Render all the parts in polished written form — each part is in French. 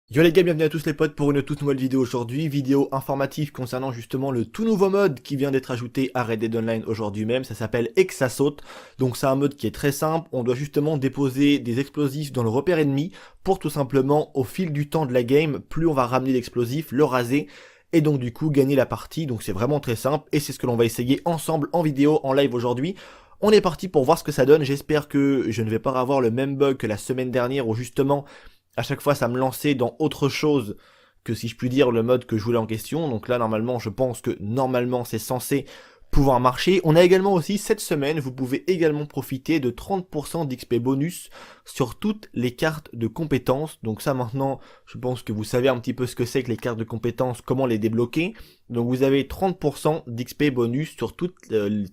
Yo les gars, bienvenue à tous les potes pour une toute nouvelle vidéo aujourd'hui, vidéo informative concernant justement le tout nouveau mode qui vient d'être ajouté à Red Dead Online aujourd'hui même, ça s'appelle Exasaute. Donc c'est un mode qui est très simple, on doit justement déposer des explosifs dans le repère ennemi pour tout simplement au fil du temps de la game, plus on va ramener d'explosifs, le raser et donc du coup gagner la partie. Donc c'est vraiment très simple et c'est ce que l'on va essayer ensemble en vidéo, en live aujourd'hui. On est parti pour voir ce que ça donne, j'espère que je ne vais pas avoir le même bug que la semaine dernière où justement à chaque fois ça me lançait dans autre chose que, si je puis dire, le mode que je voulais en question. Donc là normalement je pense que normalement c'est censé pouvoir marcher. On a également aussi cette semaine, vous pouvez également profiter de 30% d'XP bonus sur toutes les cartes de compétences. Donc ça maintenant je pense que vous savez un petit peu ce que c'est que les cartes de compétences, comment les débloquer. Donc vous avez 30% d'XP bonus sur toute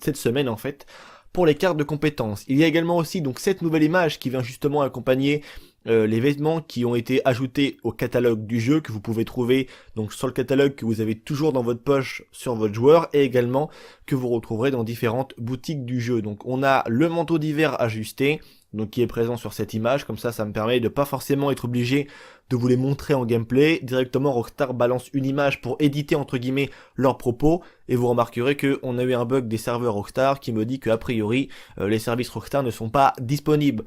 cette semaine en fait pour les cartes de compétences. Il y a également aussi donc cette nouvelle image qui vient justement accompagner les vêtements qui ont été ajoutés au catalogue du jeu, que vous pouvez trouver donc sur le catalogue que vous avez toujours dans votre poche sur votre joueur, et également que vous retrouverez dans différentes boutiques du jeu. Donc on a le manteau d'hiver ajusté, donc qui est présent sur cette image, comme ça me permet de pas forcément être obligé de vous les montrer en gameplay. Directement Rockstar balance une image pour éditer entre guillemets leurs propos, et vous remarquerez que on a eu un bug des serveurs Rockstar qui me dit que a priori les services Rockstar ne sont pas disponibles.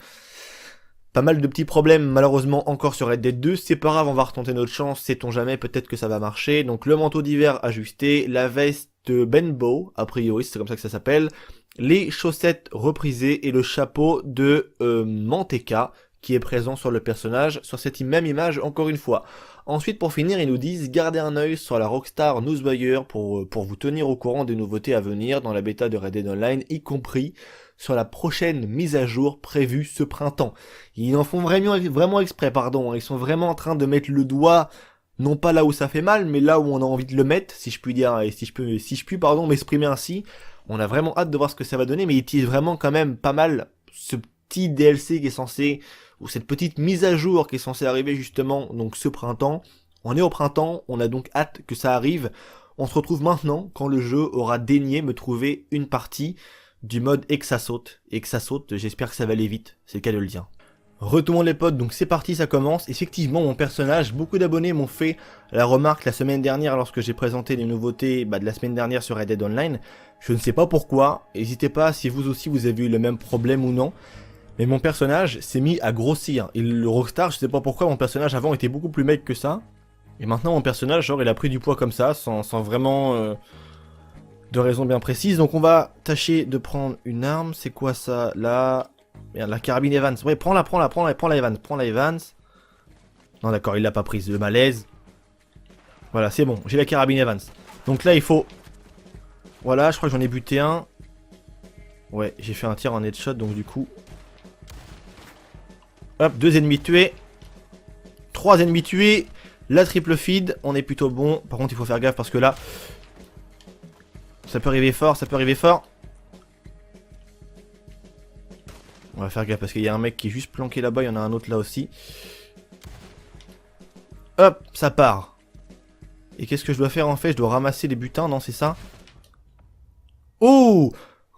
Pas mal de petits problèmes malheureusement encore sur Red Dead 2, c'est pas grave, on va retenter notre chance, sait-on jamais, peut-être que ça va marcher. Donc le manteau d'hiver ajusté, la veste Benbow, a priori c'est comme ça que ça s'appelle, les chaussettes reprisées et le chapeau de Manteca qui est présent sur le personnage, sur cette même image encore une fois. Ensuite pour finir ils nous disent gardez un œil sur la Rockstar Newswire pour vous tenir au courant des nouveautés à venir dans la bêta de Red Dead Online, y compris sur la prochaine mise à jour prévue ce printemps. Ils en font vraiment exprès, pardon, ils sont vraiment en train de mettre le doigt, non pas là où ça fait mal, mais là où on a envie de le mettre, si je puis dire, et si je puis m'exprimer ainsi. On a vraiment hâte de voir ce que ça va donner, mais ils utilisent vraiment quand même pas mal ce petit DLC qui est censé, ou cette petite mise à jour qui est censée arriver justement, donc ce printemps. On est au printemps, on a donc hâte que ça arrive. On se retrouve maintenant quand le jeu aura daigné me trouver une partie du mode Exasaute. Exasaute, j'espère que ça va aller vite, c'est le cas de le dire. Retournons les potes, donc c'est parti, ça commence. Effectivement, mon personnage, beaucoup d'abonnés m'ont fait la remarque la semaine dernière lorsque j'ai présenté les nouveautés de la semaine dernière sur Red Dead Online. Je ne sais pas pourquoi, n'hésitez pas si vous aussi vous avez eu le même problème ou non. Mais mon personnage s'est mis à grossir. Et le Rockstar, je sais pas pourquoi, mon personnage avant était beaucoup plus mec que ça. Et maintenant mon personnage, genre il a pris du poids comme ça, sans vraiment de raison bien précise. Donc on va tâcher de prendre une arme. C'est quoi ça là? Merde, la carabine Evans. Ouais, prends la Evans. Prends la Evans. Non d'accord, il l'a pas prise, le malaise. Voilà, c'est bon, j'ai la carabine Evans. Donc là il faut... Voilà, je crois que j'en ai buté un. Ouais, j'ai fait un tir en headshot, donc du coup... Hop, 2 ennemis tués. 3 ennemis tués. La triple feed, on est plutôt bon. Par contre il faut faire gaffe parce que là... Ça peut arriver fort, ça peut arriver fort. On va faire gaffe parce qu'il y a un mec qui est juste planqué là-bas, il y en a un autre là aussi. Hop, ça part. Et qu'est-ce que je dois faire en fait? Je dois ramasser les butins, non c'est ça? Oh!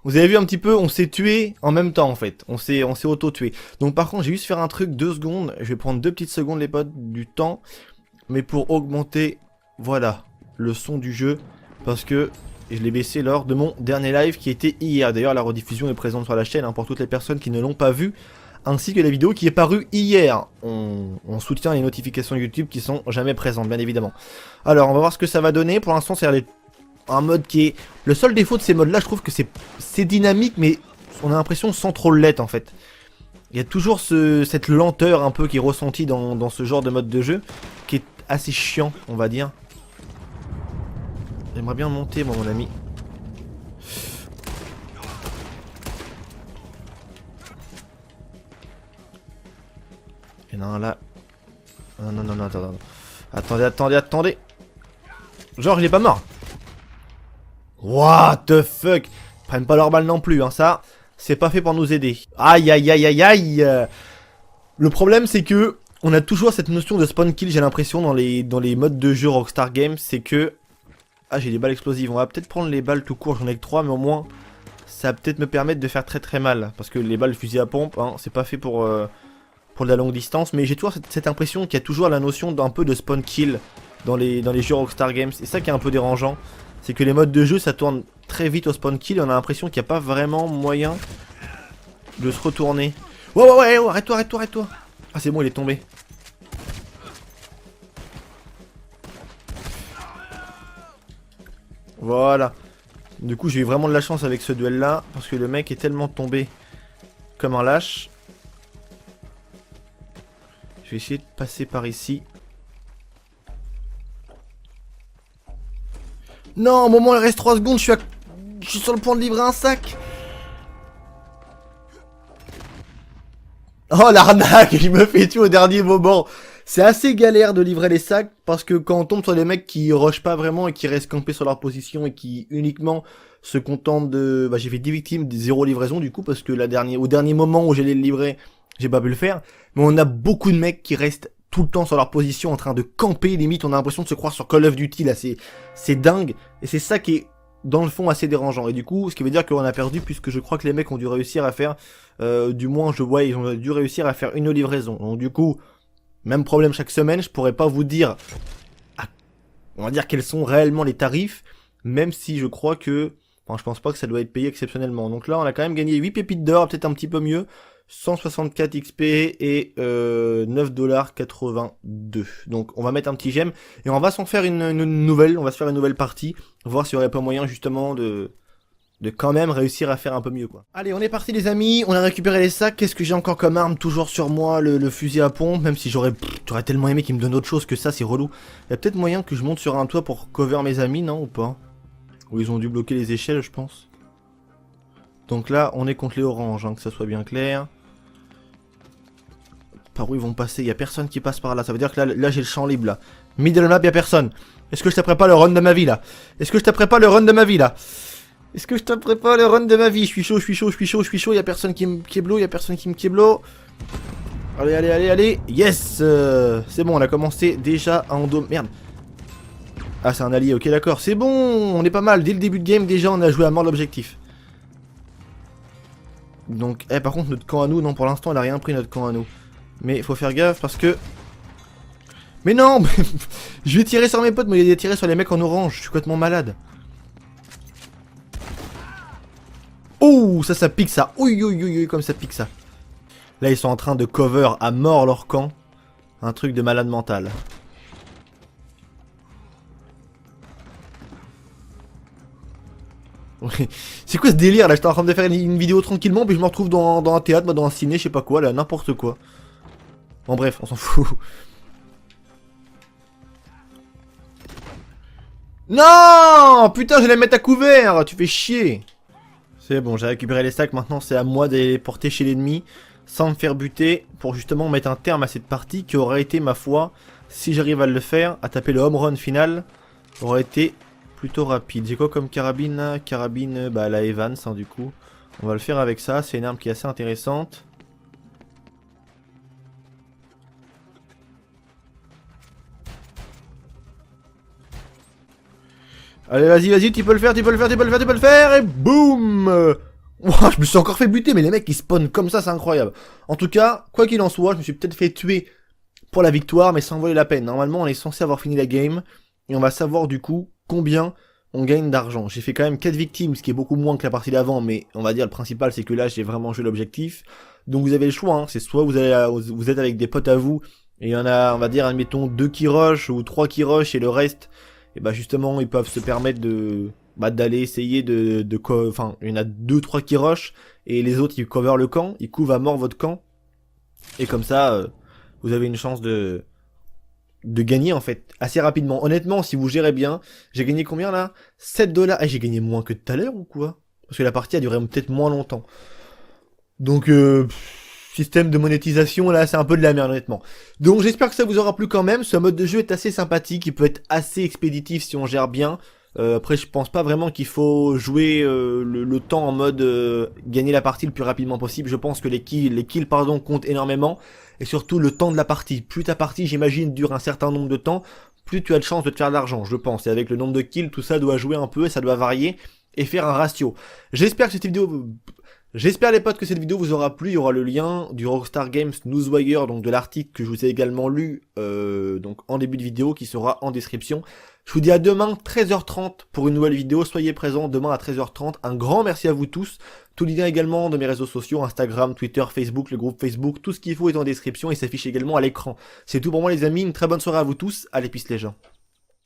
Vous avez vu un petit peu, on s'est tué en même temps en fait. On s'est auto-tué. Donc par contre, j'ai juste faire un truc 2 secondes. Je vais prendre 2 petites secondes les potes du temps. Mais pour augmenter, voilà, le son du jeu. Parce que... et je l'ai baissé lors de mon dernier live qui était hier. D'ailleurs, la rediffusion est présente sur la chaîne pour toutes les personnes qui ne l'ont pas vue. Ainsi que la vidéo qui est parue hier. On soutient les notifications YouTube qui sont jamais présentes, bien évidemment. Alors, on va voir ce que ça va donner. Pour l'instant, c'est un mode qui est... Le seul défaut de ces modes-là, je trouve que c'est dynamique, mais on a l'impression sans trop l'être, en fait. Il y a toujours cette lenteur un peu qui est ressentie dans ce genre de mode de jeu, qui est assez chiant, on va dire. J'aimerais bien monter, moi, mon ami. Il y en a un là. Non, attendez. Genre, il est pas mort. What the fuck? Ils prennent pas leur balle non plus, hein, ça. C'est pas fait pour nous aider. Aïe. Le problème, c'est que on a toujours cette notion de spawn kill, j'ai l'impression, dans les modes de jeu Rockstar Games. C'est que... Ah, j'ai des balles explosives. On va peut-être prendre les balles tout court. J'en ai que 3, mais au moins, ça va peut-être me permettre de faire très mal. Parce que les balles fusil à pompe, hein, c'est pas fait pour pour de la longue distance, mais j'ai toujours cette impression qu'il y a toujours la notion d'un peu de spawn kill dans les jeux Rockstar Games. C'est ça qui est un peu dérangeant, c'est que les modes de jeu ça tourne très vite au spawn kill et on a l'impression qu'il n'y a pas vraiment moyen de se retourner. Ouais, arrête-toi. Ah c'est bon, il est tombé. Voilà. Du coup j'ai eu vraiment de la chance avec ce duel là, parce que le mec est tellement tombé comme un lâche. Je vais essayer de passer par ici. Non, au moment où il reste 3 secondes, je suis sur le point de livrer un sac. Oh l'arnaque, il me fait tuer au dernier moment. C'est assez galère de livrer les sacs parce que quand on tombe sur des mecs qui rushent pas vraiment et qui restent campés sur leur position et qui uniquement se contentent de... Bah j'ai fait 10 victimes, 0 livraison du coup parce que au dernier moment où j'allais le livrer, j'ai pas pu le faire. Mais on a beaucoup de mecs qui restent tout le temps sur leur position en train de camper, limite on a l'impression de se croire sur Call of Duty là, c'est dingue. Et c'est ça qui est dans le fond assez dérangeant. Et du coup, ce qui veut dire qu'on a perdu puisque je crois que les mecs ont dû réussir à faire, du moins je vois, ils ont dû réussir à faire une livraison. Donc du coup... Même problème chaque semaine, je pourrais pas vous dire, on va dire quels sont réellement les tarifs, même si je crois que, enfin je pense pas que ça doit être payé exceptionnellement. Donc là on a quand même gagné 8 pépites d'or, peut-être un petit peu mieux, 164 XP et 9,82$. Donc on va mettre un petit j'aime et on va s'en faire une nouvelle, on va se faire une nouvelle partie, voir s'il y aurait pas moyen justement de quand même réussir à faire un peu mieux quoi. Allez on est parti les amis, on a récupéré les sacs, qu'est-ce que j'ai encore comme arme toujours sur moi, le fusil à pompe, même si j'aurais tellement aimé qu'ils me donnent autre chose que ça, c'est relou. Il y a peut-être moyen que je monte sur un toit pour cover mes amis, non ou pas? Ou ils ont dû bloquer les échelles je pense. Donc là on est contre les oranges, hein, que ça soit bien clair. Par où ils vont passer? Il y a personne qui passe par là, ça veut dire que là j'ai le champ libre là. Middle map, il y a personne. Est-ce que je taperai pas le run de ma vie là? Est-ce que je taperai pas le run de ma vie là? Est-ce que je taperai pas le run de ma vie? Je suis chaud, y'a personne qui me keblo, y'a personne qui me keblo. Allez, yes, c'est bon, on a commencé déjà à endommer... Merde. Ah, c'est un allié, ok, d'accord, c'est bon, on est pas mal. Dès le début de game, déjà, on a joué à mort l'objectif. Donc, par contre, notre camp à nous, non, pour l'instant, elle a rien pris, notre camp à nous. Mais il faut faire gaffe, parce que... Mais non. Je vais tirer sur mes potes, mais il y a tirer sur les mecs en orange, je suis complètement malade. Oh, ça pique ça. Oui, comme ça pique ça. Là, ils sont en train de cover à mort leur camp. Un truc de malade mental. C'est quoi ce délire là? J'étais en train de faire une vidéo tranquillement, puis je me retrouve dans un théâtre, dans un ciné, je sais pas quoi, là, n'importe quoi. Bon, bref, on s'en fout. Non! Putain, je vais les mettre à couvert! Tu fais chier! C'est bon, j'ai récupéré les sacs, maintenant c'est à moi de les porter chez l'ennemi sans me faire buter pour justement mettre un terme à cette partie qui aurait été, ma foi, si j'arrive à le faire, à taper le home run final, aurait été plutôt rapide. J'ai quoi comme carabine là? Carabine, bah la Evans hein, du coup. On va le faire avec ça, c'est une arme qui est assez intéressante. Allez, vas-y, tu peux le faire, et boum! Ouah, je me suis encore fait buter, mais les mecs ils spawnent comme ça, c'est incroyable. En tout cas, quoi qu'il en soit, je me suis peut-être fait tuer pour la victoire, mais sans valer la peine. Normalement, on est censé avoir fini la game, et on va savoir du coup combien on gagne d'argent. J'ai fait quand même 4 victimes, ce qui est beaucoup moins que la partie d'avant, mais on va dire le principal c'est que là j'ai vraiment joué l'objectif. Donc vous avez le choix, hein. C'est soit vous êtes avec des potes à vous, et il y en a, on va dire, admettons 2 qui rush, ou 3 qui rush, et le reste... Et bah justement ils peuvent se permettre de d'aller essayer enfin il y en a 2-3 qui rush et les autres ils cover le camp, ils couvrent à mort votre camp et comme ça vous avez une chance de gagner en fait assez rapidement. Honnêtement si vous gérez bien, j'ai gagné combien là? 7$. Ah j'ai gagné moins que tout à l'heure ou quoi? Parce que la partie a duré peut-être moins longtemps. Donc système de monétisation là c'est un peu de la merde honnêtement. Donc j'espère que ça vous aura plu quand même. Ce mode de jeu est assez sympathique, il peut être assez expéditif si on gère bien. Après je pense pas vraiment qu'il faut jouer le temps en mode gagner la partie le plus rapidement possible. Je pense que les kills pardon comptent énormément. Et surtout le temps de la partie. Plus ta partie j'imagine dure un certain nombre de temps, plus tu as de chances de te faire de l'argent je pense. Et avec le nombre de kills tout ça doit jouer un peu et ça doit varier et faire un ratio. J'espère que cette vidéo J'espère les potes que cette vidéo vous aura plu, il y aura le lien du Rockstar Games Newswire, donc de l'article que je vous ai également lu donc en début de vidéo qui sera en description. Je vous dis à demain 13h30 pour une nouvelle vidéo, soyez présents demain à 13h30, un grand merci à vous tous. Tous les liens également de mes réseaux sociaux, Instagram, Twitter, Facebook, le groupe Facebook, tout ce qu'il faut est en description et s'affiche également à l'écran. C'est tout pour moi les amis, une très bonne soirée à vous tous, allez peace les gens.